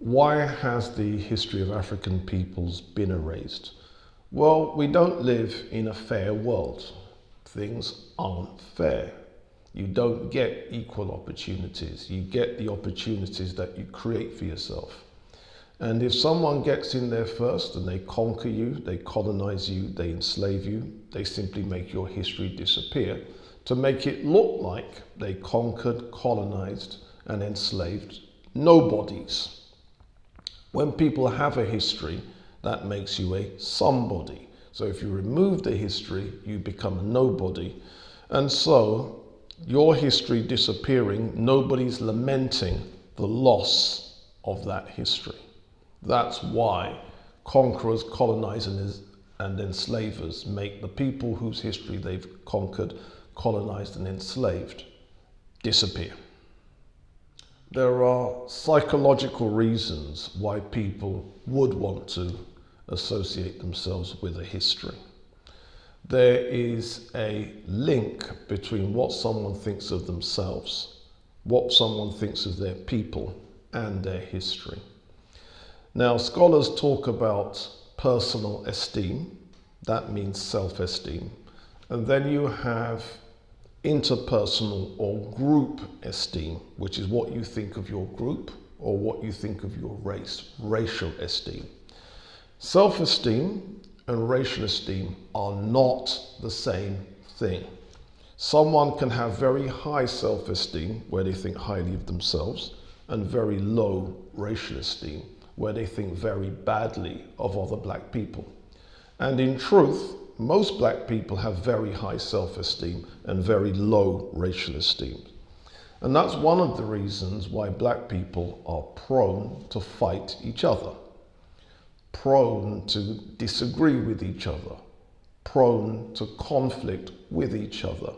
Why has the history of African peoples been erased? Well, we don't live in a fair world. Things aren't fair. You don't get equal opportunities. You get the opportunities that you create for yourself. And if someone gets in there first and they conquer you, they colonize you, they enslave you, they simply make your history disappear to make it look like they conquered, colonized, and enslaved nobodies. When people have a history, that makes you a somebody. So if you remove the history, you become a nobody. And so your history disappearing, nobody's lamenting the loss of that history. That's why conquerors, colonizers, and enslavers make the people whose history they've conquered, colonized, and enslaved disappear. There are psychological reasons why people would want to associate themselves with a history. There is a link between what someone thinks of themselves, what someone thinks of their people, and their history. Now, scholars talk about personal esteem, that means self-esteem, and then you have interpersonal or group esteem, which is what you think of your group or what you think of your race, racial esteem. Self-esteem and racial esteem are not the same thing. Someone can have very high self-esteem where they think highly of themselves and very low racial esteem where they think very badly of other black people. And in truth, most black people have very high self-esteem and very low racial esteem. And that's one of the reasons why black people are prone to fight each other, prone to disagree with each other, prone to conflict with each other,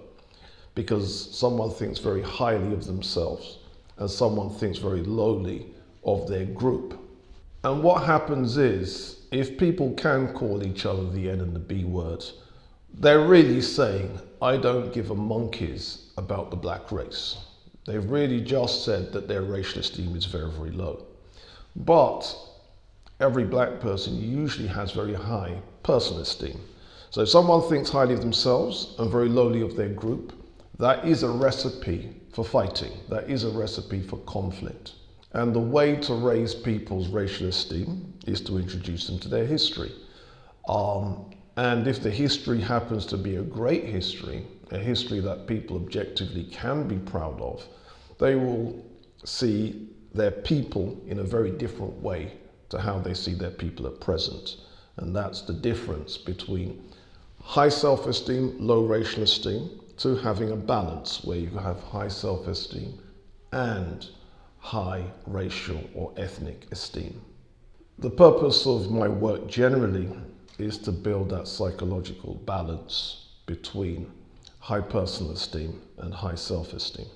because someone thinks very highly of themselves and someone thinks very lowly of their group. And what happens is, if people can call each other the N and the B words, they're really saying, I don't give a monkey's about the black race. They've really just said that their racial esteem is very, very low. But every black person usually has very high personal esteem. So if someone thinks highly of themselves and very lowly of their group, that is a recipe for fighting. That is a recipe for conflict. And the way to raise people's racial esteem is to introduce them to their history. And if the history happens to be a great history, a history that people objectively can be proud of, they will see their people in a very different way to how they see their people at present. And that's the difference between high self-esteem, low racial esteem, to having a balance where you have high self-esteem and high racial or ethnic esteem. The purpose of my work generally is to build that psychological balance between high personal esteem and high self-esteem.